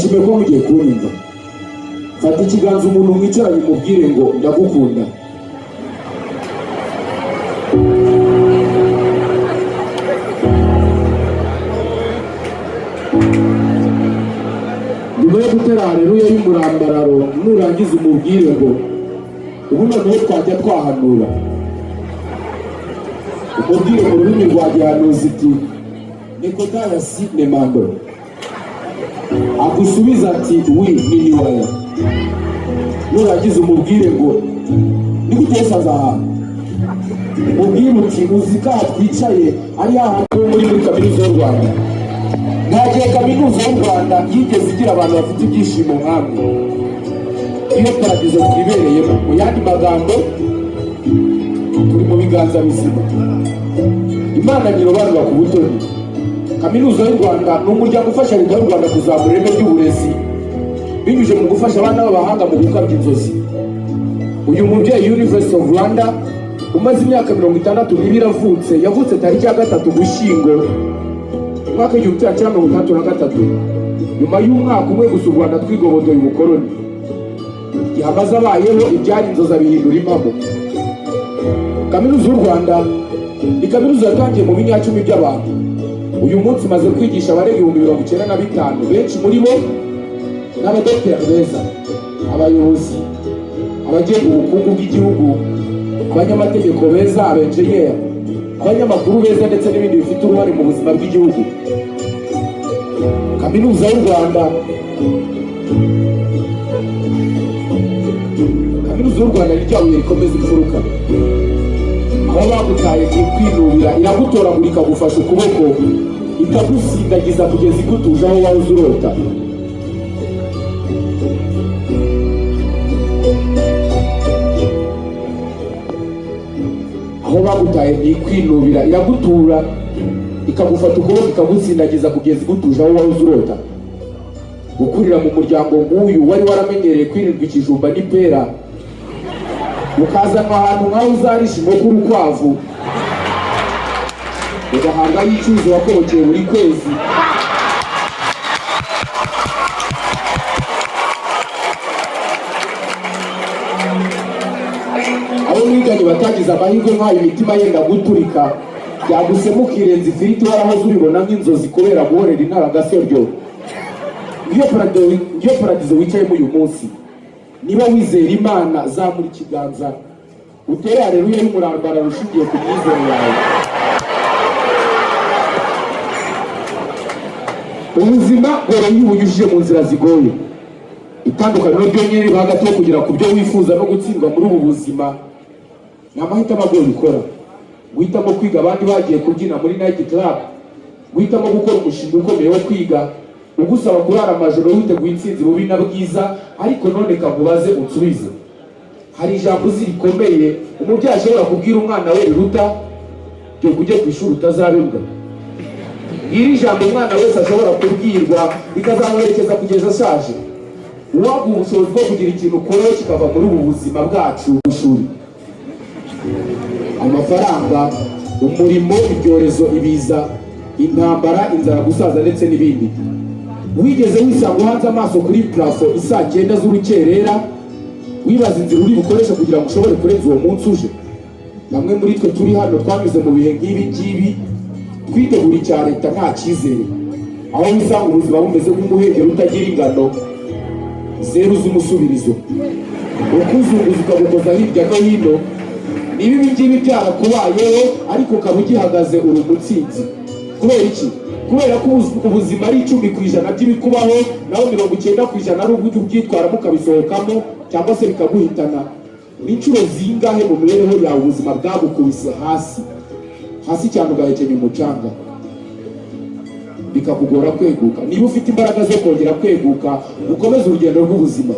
nishimiye ko mugiye kunyumva. Fata ikiganza umuntu mwicaranye mubwire ngo ndagukunda. Nyuma yo gutera haleluya y'umurambararo nurangiza umubwire ngo ubu noneho twajya twahanura. Umubwire mu rurimi rwa gihanuzi iti Nikodaya sine mando. Agusubiza ati wi mini waya. Nurangiza umubwire ngo niguteshaza ahantu. Umubwire uti uzika twicaye ari ahantu muri kaminuza y'u Rwanda. Ntagiye kaminuza y'u Rwanda yigeze igira abantu bafite ibyishimo nkamwe. Iyo paradizo twibereyemo mu yandi magambo turi mu biganza bizima. Imana nyirobanura ku butoni. Kaminuza y'u Rwanda ni umuryango ufasha leta y'u Rwanda kuzamura ireme ry'uburezi binyuze mu gufasha abana b'abahanga mu gukabya inzozi. Uyu mubyeyi University of Rwanda umaze imyaka 62 iravutse, yavutse tariki ya 3 Ugushyingo umwaka w'1933. Nyuma y'umwaka umwe gusa u Rwanda twigobotoye ubukoloni. Yamaze abayeho ibyari inzoza bihindura impamo. Kaminuza y'u Rwanda ni kaminuza yatangiye mu binyacumi by'abantu. Uyu munsi maze kwigisha abarenga 95,000, benshi muri bo n'abadokiteri beza, abayobozi, abagenga ubukungu bw'igihugu, abanyamategeko beza, abenjeniyeri, abanyamakuru beza ndetse n'ibindi bifite uruhare mu buzima bw'igihugu. Kaminuza y'u Rwanda ni ryabuye rikomeza imfuruka. Aho bagutaye kwinubira iragutoragura ikagufasha ukuboko, ikagusindagiza kugeza igutuje aho wahoze urota. Aho bagutaye kwinubira iragutura ikagufata ukuboko ikagusindagiza kugeza igutuje aho wahoze urota. Gukurira mu muryango nk'uyu wari waramenyereye kwirirwa ikijumba n'ipera, ukazanwa ahantu nkaho uzarisha inkoko urukwavu, ugahanga y'icyuzi wakobokeye buri kwezi, abo mwiganye batagize amahirwe nk'ayo imitima yenda guturika, byagusemo ukirenza ifiriti warahoze uribona nk'inzozi kubera guhorera intara gasoryo. Iyo paradizo wicayemo uyu munsi, niba wizera Imana zamura ikiganza utere haleluya y'umurambararo ushingiye ku myizero yawe. Ubuzima bworoshye iyo ubunyujije mu nzira zigoye. Itandukaniro ryonyine riba hagati yo kugera ku byo wifuza no gutsindwa muri ubu buzima ni amahitamo agoye gukora. Guhitamo kwiga abandi bagiye kubyina muri night club, guhitamo gukora umushinga ukomeye wo kwiga ugusaba kurara amajoro witeguye intsinzi bubi na bwiza. Ariko none kamubaze unsubize, hari ijambo zirikomeye umubyeyi ashobora kubwira umwana we riruta ryo kujya ku ishuri utazabibwa. Iri jambo umwana wese ashobora kubwirwa rikazamuherekeza kugeza ashaje. Uwaguha ubushobozi bwo kugira ikintu ukora kikava muri ubu buzima bwacu bw'ishuri: amafaranga, umurimo, ibyorezo, ibiza, intambara, inzara, gusaza ndetse n'ibindi. Wigeze wisanga uhanze amaso kuri plafo isaa 9 z'urukerera wibaza inzira uri bukoresha kugira ngo ushobore kurenza uwo munsi uje? Bamwe muri twe turi hano twamize mu bihe nk'ibi twitegura icya leta nta cyizere, aho wisanga ubuzima bumeze nk'umuhengeri utagira ingano, zeru z'umusubirizo, ukuzunguza ukabukoza hirya no hino. Niba ibi ngibi byarakubayeho ariko ukaba ugihagaze uri umutsinzi. Kubera iki? Kubera ko ubuzima ari 10% by'ibikubaho, naho 90% ari uburyo ubyitwaramo ukabisohokamo cyangwa se bikaguhitana. N'inshuro zingahe mu mibereho yawe ubuzima bwagukubise hasi cyane ugahekenya umucanga bikakugora kweguka? Niba ufite imbaraga zo kongera kweguka ukomeza urugendo rw'ubuzima,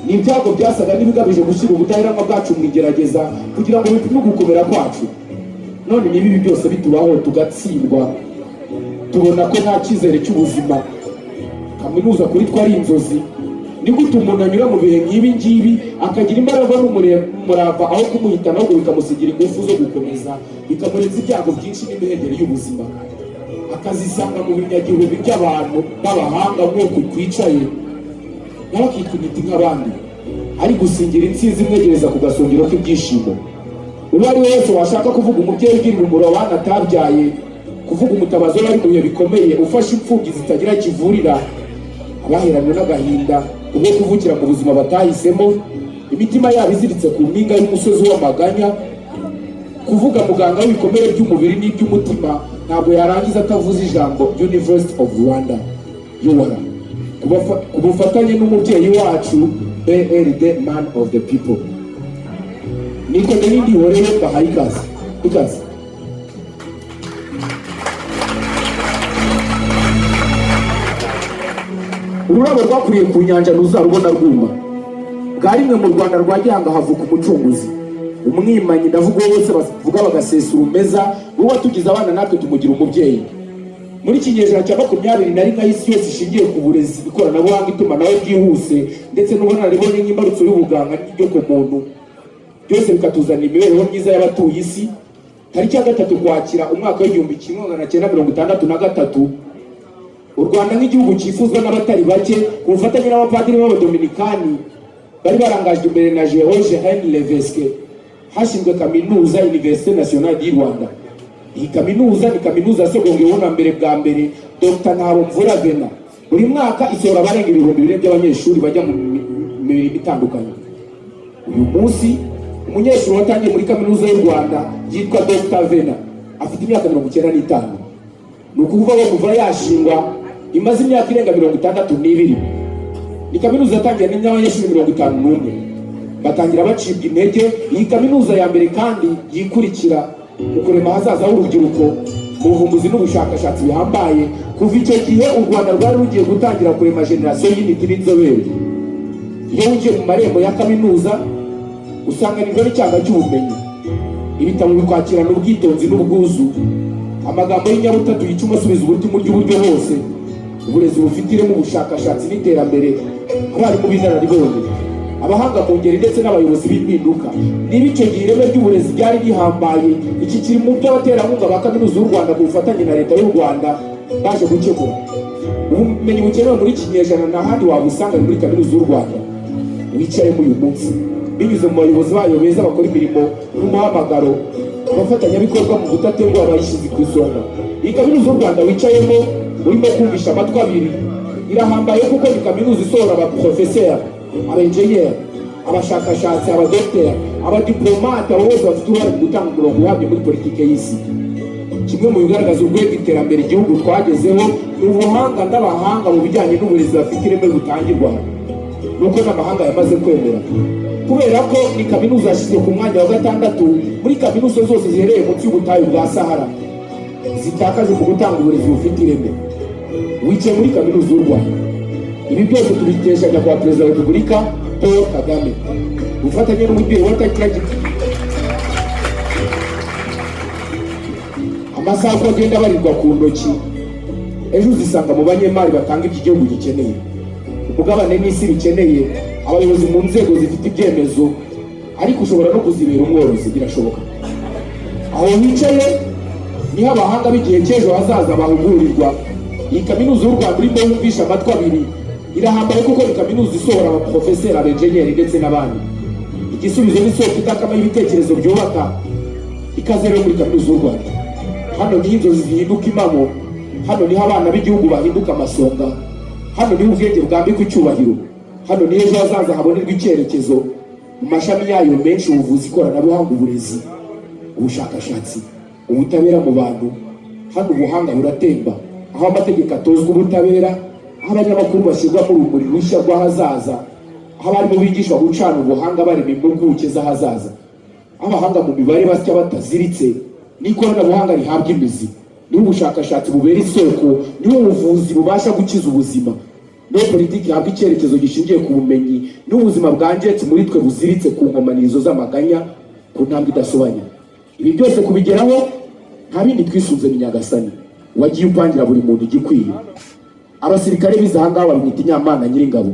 ni ibyago byasaga n'ibigamije gushyira ubudaheranwa bwacu mu igerageza kugira ngo bipime gukomera kwacu. None niba ibi byose bitubaho tugatsindwa, tubona ko nta cyizere cy'ubuzima, kaminuza kuri twari inzozi, ni gute umuntu anyura mu bihe nk'ibi ngibi akagira imbaraga n'umurava aho kumuhitana ahubwo bikamusigira ingufu zo gukomeza, bikamurenza ibyago byinshi n'imihengeri y'ubuzima? akazisanga mu binyagihumbi by'abantu b'abahanga nk'uko twicaye nawe akitwita nk'abandi, ari gusingira intsinzi imwegereza ku gasongero k'ibyishimo. uwo ari we wese washaka kuvuga umubyeyi ugirira umuro abana atabyaye, kuvuga umutabazi wari mu bihe bikomeye ufashe imfubyi zitagira kivurira, abaheranwe n'agahinda ubwo kuvukira mu buzima batahisemo, imitima yabo iziritse ku mpinga y'umusozi w'amaganya, kuvuga muganga w'ibikomere by'umubiri n'iby'umutima ntabwo yarangiza atavuze ijambo University of Rwanda y'uwara, ku bufatanye n'umubyeyi wacu BRD Man of the People. Nitwa Denidi Horere bahaye ikaze. Ururabo rwakuriye ku nyanja ntuzarubona rwuma, bwa rimwe mu Rwanda rwa Gihanga havuka umucunguzi, umwimanyi ndavuga wose bavuga bagasesa urumeza, wowe watugize abana natwe tumugira umubyeyi. Muri kinyejana cya 21 isi yose ishingiye ku burezi, ikoranabuhanga, itumanaho ryihuse ndetse n'ubunararibonye nk'imbarutso y'ubuganga n'ibyo ku muntu, byose bikatuzana imibereho myiza y'abatuye isi. Tariki ya 3 Ukwakira umwaka w'1963, u Rwanda nk'igihugu cyifuzwa n'abatari bake ku bufatanye n'abapadiri b'abadominikani bari barangajwe imbere na George Henry Levesque, hashinzwe kaminuza Université Nationale du Rwanda. Iyi kaminuza ni kaminuza yasegongeweho na mbere bwa mbere Dr. Ntaromvura Vena. Buri mwaka isohora abarenga 2,000 by'abanyeshuri bajya mu mirimo itandukanye. Uyu munsi umunyeshuri watangiye muri kaminuza y'u Rwanda yitwa Dr. Vena, afite imyaka 95. Ni ukuvuga ko kuva yashingwa imaze imyaka irenga 62. Ni kaminuza yatangiye n'abanyeshuri 51. Batangira bacibwa intege. Iyi kaminuza ya mbere kandi yikurikira mu kurema ahazaza h'urubyiruko mu buvumbuzi n'ubushakashatsi bihambaye. Kuva icyo gihe u Rwanda rwari rugiye gutangira kurema generasiyo y'intiti n'inzobere. Iyo winjiye mu marembo ya kaminuza usanganirwa n'icyanga cy'ubumenyi, ibitabo bikwakirana ubwitonzi n'ubwuzu, amagambo y'inyabutatu yicuma asubiza ubutumwa ry'uburyo hose, uburezi bufite ireme, ubushakashatsi n'iterambere, abarimu b'inararibonye, abahanga mu ngeri ndetse n'abayobozi b'impinduka. Niba icyo gihe ireme ry'uburezi ryari rihambaye, iki kiri mu byo abaterankunga ba kaminuza y'u Rwanda ku bufatanye na leta y'u Rwanda baje gukemura. Ubumenyi bukenewe muri kinyejana nta handi wabusanga muri kaminuza y'u Rwanda wicayemo uyu munsi, binyuze mu bayobozi bayo beza bakora imirimo n'umuhamagaro, abafatanyabikorwa mu gudatenguha abayishyize ku isonga. Iyi kaminuza y'u Rwanda wicayemo urimo kumvisha amatwi abiri irahambaye, kuko ni kaminuza isohora abaprofeseri, abenjeniyeri, abashakashatsi, abadogiteri, abadiplomate, abo bose bafite uruhare mu gutanga umurongo uhamye muri politike y'isi. Kimwe mu bigaragaza urwego iterambere igihugu twagezeho ni ubuhanga n'abahanga mu bijyanye n'uburezi bafite ireme butangirwa, nuko n'amahanga yamaze kwemera. Kubera ko ni kaminuza yashyizwe ku mwanya wa 6 muri kaminuza zose ziherereye munsi y'ubutayu bwa Sahara zitakaje mu gutanga uburezi bufite ireme. Wicaye muri kaminuza y'u Rwanda. Ibi byose tubikesha nyakubahwa Perezida wa Repubulika Paul Kagame, ufatanye n'umubyeyi wa Takiragi. Amasaha uko agenda abarirwa ku ntoki, ejo uzisanga mu banyemari batanga ibyo igihugu gikeneye, umugabane n'isi bikeneye, abayobozi mu nzego zifite ibyemezo, ariko ushobora no kuzibera umworozi, birashoboka. Aho wicaye niho abahanga b'igihe cy'ejo hazaza bahugurirwa. Iyi kaminuza y'u Rwanda urimo yumvisha amatwi abiri irahambaye, kuko ni kaminuza isohora abaprofeseri, abenjeniyeri ndetse n'abandi. Igisubizo ni isoko idakama y'ibitekerezo byubaka, ikazera muri kaminuza y'u Rwanda. Hano niho inzozi zihinduka impamo, hano niho abana b'igihugu bahinduka amasonga, hano niho ubwenge bwambikwa icyubahiro, hano niho ejo hazaza habonerwa icyerekezo mu mashami yayo menshi: ubuvuzi, ikoranabuhanga, uburezi, ubushakashatsi, ubutabera mu bantu. Hano ubuhanga buratemba, aho amategeko atozwa ubutabera, aho abanyamakuru bashyirwa mu rumuri rushya rw'ahazaza, aho abarimu bigishwa gucana ubuhanga barema impuguke z'ahazaza, abahanga mu mibare basya bataziritse, n'ikoranabuhanga rihabwa imizi, niho ubushakashatsi bubera isoko, niho ubuvuzi bubasha gukiza ubuzima, niho politiki ihabwa icyerekezo gishingiye ku bumenyi, niho ubuzima bwangiritse muri twe buziritse ku nkomanirizo z'amaganya, ku ntambwe idasobanya. Ibi byose kubigeraho nta bindi twisunze ni Nyagasani wagiye upangira buri muntu igikwiye. Abasirikare bize ahangaha bamwita Inyamana Nyiringabo,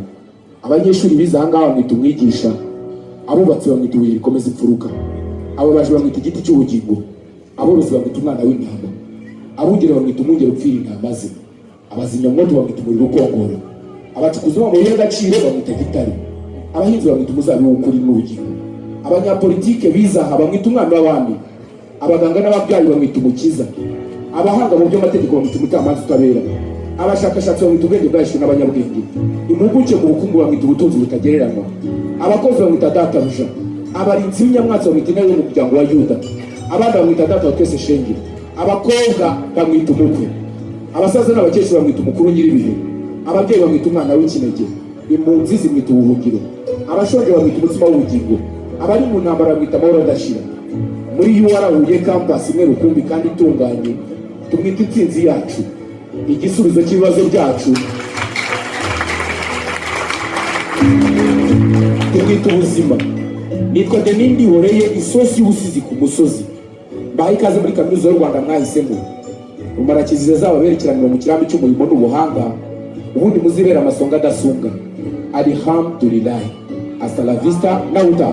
abanyeshuri bize ahangaha bamwita umwigisha, abubatsi bamwita ibuye rikomeza imfuruka, ababaji bamwita igiti cy'ubugingo, aborozi bamwita umwana w'intama. abungere bamwita umwungere upfira intamazi, abazimyamoto bamwita umuriro ukongora, abacukuzi b'amabuye y'agaciro bamwita gitare, abahinzi bamwita umuzabibu w'ukuri n'ubugingo, abanyapolitike bizaha bamwita umwami w'abami, abaganga n'ababyayi bamwita umukiza, abahanga mu by'amategeko bamwita umucamanza utabera, abashakashatsi bamwita ubwenge bwahishwe n'abanyabwenge, impuguke mu bukungu bamwita ubutunzi butagereranywa, abakozi bamwita databuja, abarinzi b'inyamwatsi bamwita intare y'umuryango wa Yuda, abandi bamwita data wa twese shenge, abakobwa bamwita umukwe, abasaza n'abakecuru bamwita umukuru nyir'ibihe, ababyeyi bamwita umwana w'ikinege, impunzi zimwita ubuhungiro, abashonje bamwita umutsima w'ubugingo, abari mu ntambara bamwita amahoro adashira. Muri UR Huye campus imwe rukumbi kandi itunganye, tumwita intsinzi yacu, igisubizo cy'ibibazo byacu, tumwita ubuzima. Nitwa Denis Ndihoreye, isosi y'ubusizi ku musozi. Baha ikaze muri kaminuza y'u Rwanda mwahisemo. Rumarakizize zababerekeranira mu kirambi cy'umurimo n'ubuhanga, ubundi muzibera amasonga adasunga. Alhamdulillah. Hasta la vista, nauta.